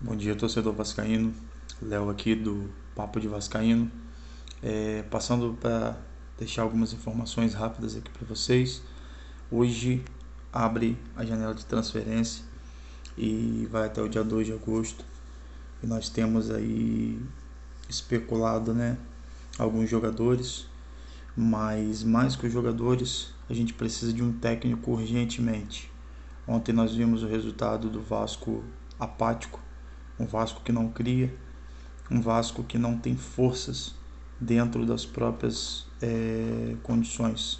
Bom dia, torcedor vascaíno. Léo aqui do Papo de Vascaíno. Passando para deixar algumas informações rápidas aqui para vocês. Hoje abre a janela de transferência e vai até o dia 2 de agosto. E nós temos aí especulado, né, alguns jogadores, mas mais que os jogadores, a gente precisa de um técnico urgentemente. Ontem nós vimos o resultado do Vasco apático, um Vasco que não cria, um Vasco que não tem forças dentro das próprias condições.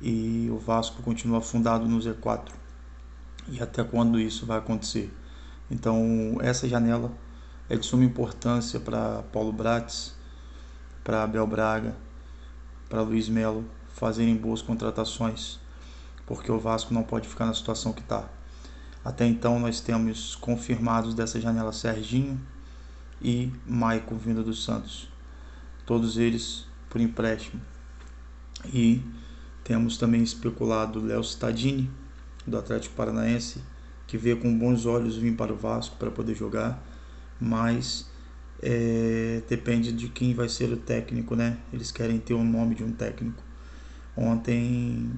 E o Vasco continua afundado no Z4. E até quando isso vai acontecer? Então, essa janela é de suma importância para Paulo Brates, para Abel Braga, para Luiz Melo fazerem boas contratações, porque o Vasco não pode ficar na situação que está. Até então, nós temos confirmados dessa janela Serginho e Maicon vindo do Santos, todos eles por empréstimo. E temos também especulado Léo Cittadini, do Atlético Paranaense, que vê com bons olhos vir para o Vasco para poder jogar, mas depende de quem vai ser o técnico, né? Eles querem ter o nome de um técnico. Ontem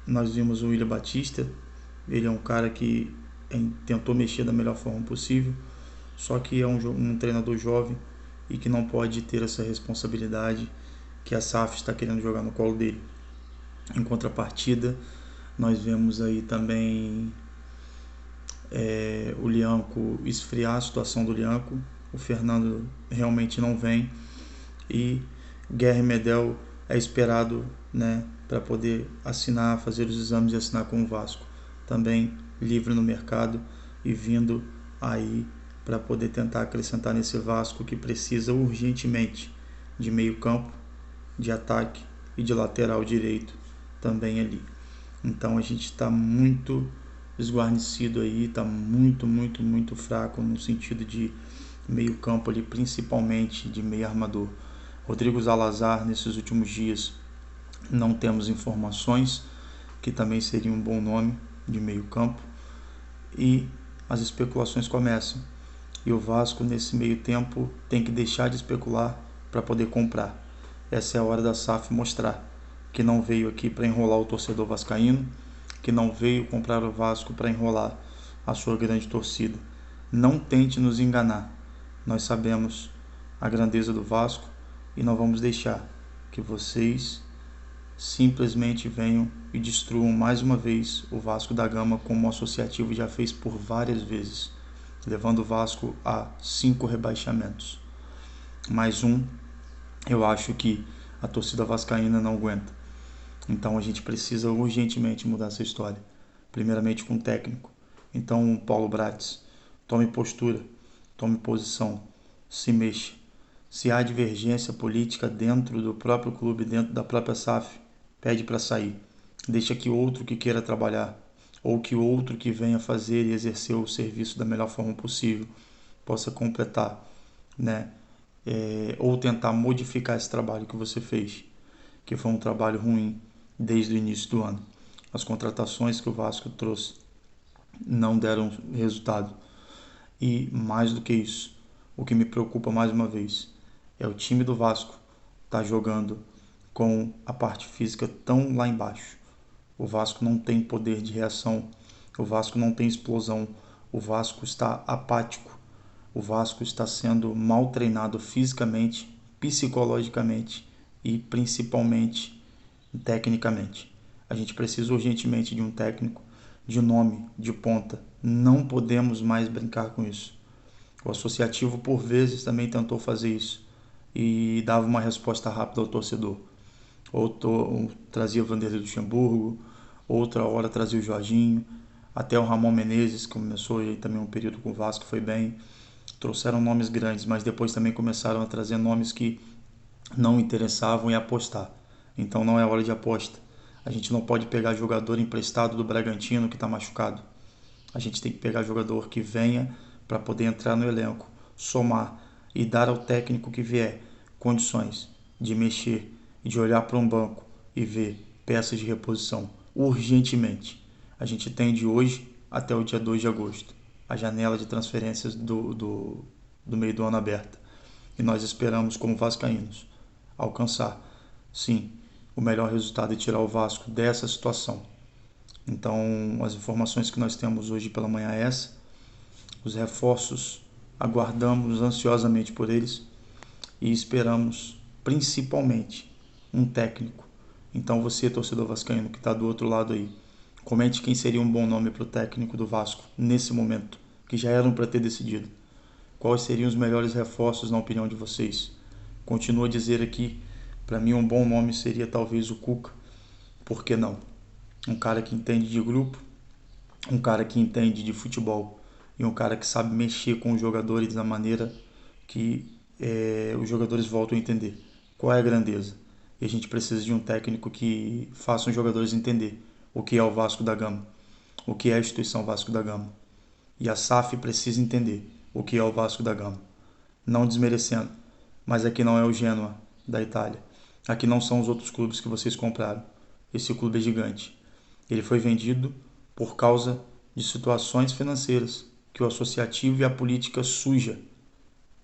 nós vimos o William Batista, ele é um cara que tentou mexer da melhor forma possível, só que é um treinador jovem e que não pode ter essa responsabilidade que a SAF está querendo jogar no colo dele. Em contrapartida, nós vemos aí também o Lianco esfriar a situação do Lianco, o Fernando realmente não vem e Guerra Medel é esperado, né, para poder assinar, fazer os exames e assinar com o Vasco, também livre no mercado e vindo aí para poder tentar acrescentar nesse Vasco que precisa urgentemente de meio campo, de ataque e de lateral direito também ali. Então a gente está muito esguarnecido aí, está muito fraco no sentido de meio campo ali, principalmente de meio armador. Rodrigo Zalazar, nesses últimos dias, não temos informações, que também seria um bom nome de meio campo. E as especulações começam. E o Vasco, nesse meio tempo, tem que deixar de especular para poder comprar. Essa é a hora da SAF mostrar que não veio aqui para enrolar o torcedor vascaíno, que não veio comprar o Vasco para enrolar a sua grande torcida. Não tente nos enganar. Nós sabemos a grandeza do Vasco e não vamos deixar que vocês simplesmente venham e destruam mais uma vez o Vasco da Gama, como o associativo já fez por várias vezes, levando o Vasco a 5 rebaixamentos. Mais um, eu acho que a torcida vascaína não aguenta. Então a gente precisa urgentemente mudar essa história. Primeiramente com o técnico. Então, Paulo Brates, tome postura, tome posição, se mexa. Se há divergência política dentro do próprio clube, dentro da própria SAF, pede para sair. Deixa que outro que queira trabalhar, ou que outro que venha fazer e exercer o serviço da melhor forma possível, possa completar, né? Ou tentar modificar esse trabalho que você fez, que foi um trabalho ruim desde o início do ano. As contratações que o Vasco trouxe não deram resultado. E mais do que isso, o que me preocupa mais uma vez é o time do Vasco estar jogando com a parte física tão lá embaixo. O Vasco não tem poder de reação, o Vasco não tem explosão, o Vasco está apático, o Vasco está sendo mal treinado fisicamente, psicologicamente e principalmente tecnicamente. A gente precisa urgentemente de um técnico de nome, de ponta. Não podemos mais brincar com isso. O associativo por vezes também tentou fazer isso e dava uma resposta rápida ao torcedor. Ou trazia o Vanderlei Luxemburgo, outra hora trazia o Jorginho, até o Ramon Menezes, que começou aí também um período com o Vasco, foi bem. Trouxeram nomes grandes, mas depois também começaram a trazer nomes que não interessavam em apostar. Então não é hora de aposta. A gente não pode pegar jogador emprestado do Bragantino que está machucado. A gente tem que pegar jogador que venha para poder entrar no elenco, somar e dar ao técnico que vier condições de mexer e de olhar para um banco e ver peças de reposição urgentemente. A gente tem de hoje até o dia 2 de agosto. a janela de transferências do meio do ano aberta. E nós esperamos, como vascaínos, alcançar, sim, o melhor resultado e tirar o Vasco dessa situação. Então, as informações que nós temos hoje pela manhã é essa. Os reforços, aguardamos ansiosamente por eles e esperamos, principalmente, um técnico. Então, você, torcedor vascaíno que está do outro lado aí, comente quem seria um bom nome para o técnico do Vasco nesse momento, que já eram para ter decidido. Quais seriam os melhores reforços na opinião de vocês? Continuo a dizer aqui, para mim um bom nome seria talvez o Cuca. Por que não? Um cara que entende de grupo, um cara que entende de futebol e um cara que sabe mexer com os jogadores da maneira que os jogadores voltam a entender qual é a grandeza. E a gente precisa de um técnico que faça os jogadores entender o que é o Vasco da Gama, o que é a instituição Vasco da Gama. E a SAF precisa entender o que é o Vasco da Gama. Não desmerecendo, mas aqui não é o Genoa da Itália. Aqui não são os outros clubes que vocês compraram. Esse clube é gigante. Ele foi vendido por causa de situações financeiras que o associativo e a política suja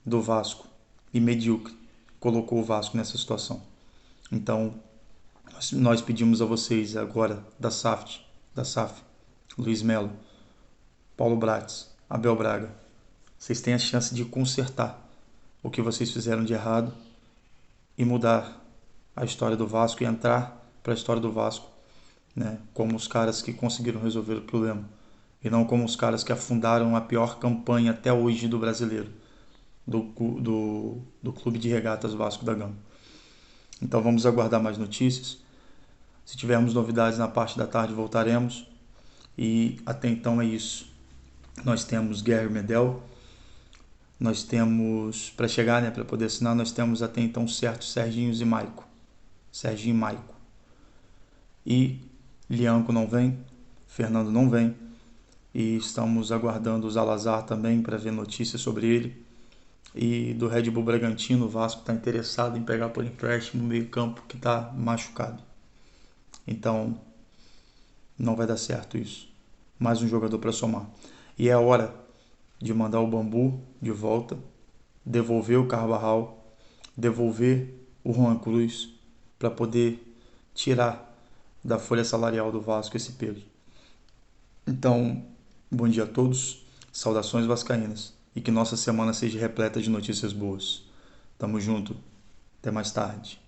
do Vasco e medíocre colocou o Vasco nessa situação. Então, nós pedimos a vocês agora da SAF, Luiz Melo, Paulo Bratz, Abel Braga, vocês têm a chance de consertar o que vocês fizeram de errado e mudar a história do Vasco e entrar para a história do Vasco, né, como os caras que conseguiram resolver o problema e não como os caras que afundaram a pior campanha até hoje do brasileiro, do Clube de Regatas Vasco da Gama. Então vamos aguardar mais notícias. Se tivermos novidades na parte da tarde, voltaremos. E até então é isso. Nós temos Guerre Medel. Nós temos, para chegar, né, para poder assinar, nós temos até então certo Serginho e Maico. Serginho e Maico. E Lianco não vem, Fernando não vem. E estamos aguardando o Zalazar também para ver notícias sobre ele. E do Red Bull Bragantino, o Vasco está interessado em pegar por empréstimo o meio-campo que está machucado. Então, não vai dar certo isso. Mais um jogador para somar. E é hora de mandar o Bambu de volta, devolver o Carvajal, devolver o Juan Cruz, para poder tirar da folha salarial do Vasco esse peso. Então, bom dia a todos, saudações vascaínas, e que nossa semana seja repleta de notícias boas. Tamo junto, até mais tarde.